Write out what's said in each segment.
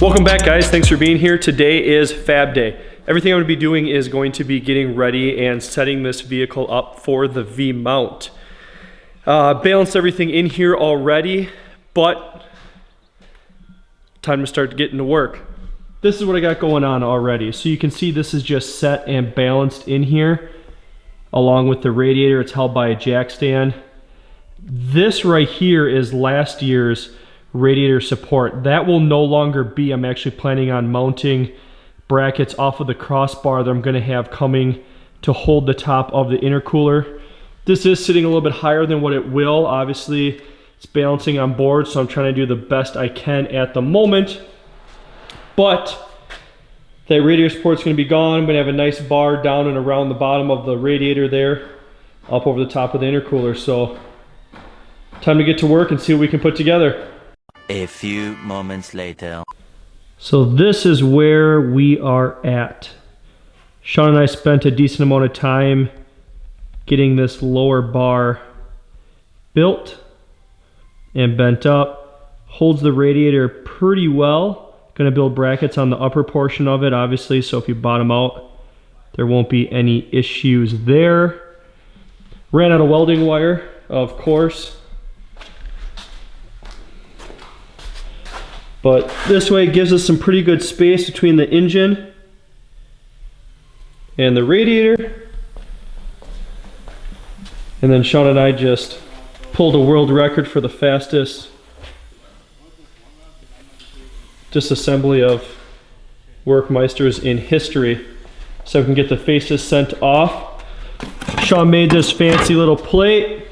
Welcome back, guys. Thanks for being here. Today is Fab Day. Everything I'm going to be doing is going to be getting ready and setting this vehicle up for the V-mount. Balanced everything in here already, but time to start getting to work. This is what I got going on already. So you can see this is just set and balanced in here, along with the radiator. It's held by a jack stand. This right here is last year's radiator support. That will no longer be. I'm actually planning on mounting brackets off of the crossbar that I'm going to have coming to hold the top of the intercooler. This is sitting a little bit higher than what it will. Obviously, it's balancing on board, so I'm trying to do the best I can at the moment. But that radiator support's going to be gone. I'm going to have a nice bar down and around the bottom of the radiator there, up over the top of the intercooler. So time to get to work and see what we can put together. A few moments later. So this is where we are at. Sean and I spent a decent amount of time getting this lower bar built and bent up. Holds the radiator pretty well. Going to build brackets on the upper portion of it, obviously, so if you bottom out, there won't be any issues there. Ran out of welding wire, of course. But this way it gives us some pretty good space between the engine and the radiator. And then Sean and I just pulled a world record for the fastest disassembly of Workmeisters in history. So we can get the faces sent off. Sean made this fancy little plate.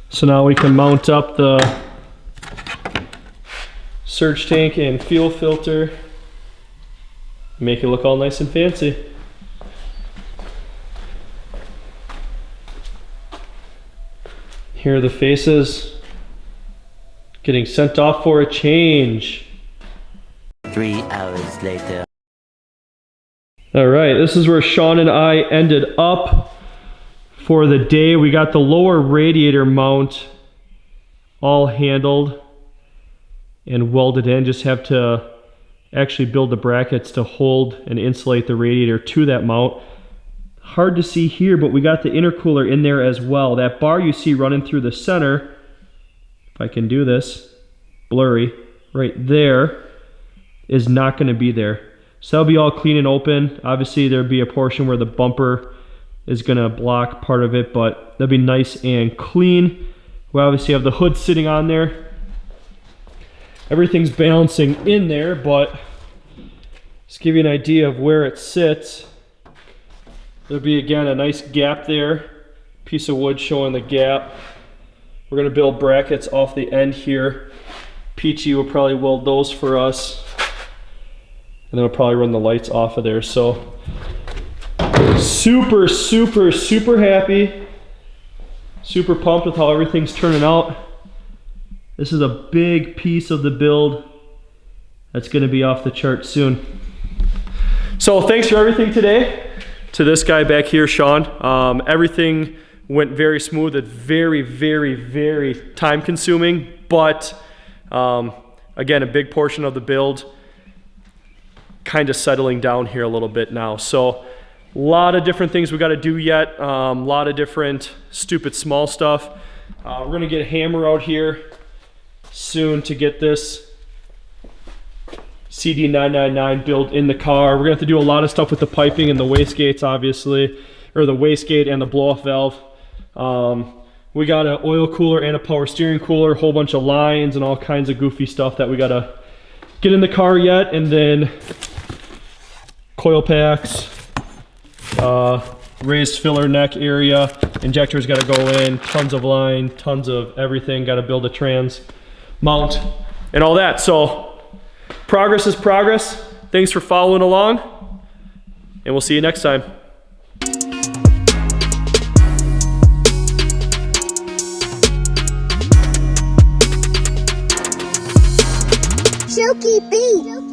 So now we can mount up the surge tank and fuel filter, make it look all nice and fancy. Here are the faces getting sent off for a change. 3 hours later. All right, this is where Sean and I ended up for the day. We got the lower radiator mount all handled and welded in. Just have to actually build the brackets to hold and insulate the radiator to that mount. Hard to see here, but we got the intercooler in there as well. That bar you see running through the center, if I can do this, blurry, right there, is not going to be there. So that'll be all clean and open. Obviously there'll be a portion where the bumper is going to block part of it, but that'll be nice and clean. We obviously have the hood sitting on there. Everything's balancing in there, but just give you an idea of where it sits. There'll be, again, a nice gap there. Piece of wood showing the gap. We're going to build brackets off the end here. Peachy will probably weld those for us. And then we'll probably run the lights off of there. So super, super, super happy. Super pumped with how everything's turning out. This is a big piece of the build that's going to be off the chart soon. So thanks for everything today. To this guy back here, Sean. Everything went very smooth. It's very, very, very time consuming, but again, a big portion of the build kind of settling down here a little bit now. So a lot of different things we got to do yet. A lot of different stupid small stuff. We're going to get a hammer out here soon to get this CD999 built in the car. We're gonna have to do a lot of stuff with the piping and the wastegates, obviously, or the wastegate and the blow-off valve. We got an oil cooler and a power steering cooler, a whole bunch of lines and all kinds of goofy stuff that we gotta get in the car yet, and then coil packs, raised filler neck area, injectors gotta go in, tons of line, tons of everything, gotta build a trans mount and all that. So progress is progress. Thanks for following along, and we'll see you next time. Silky beat.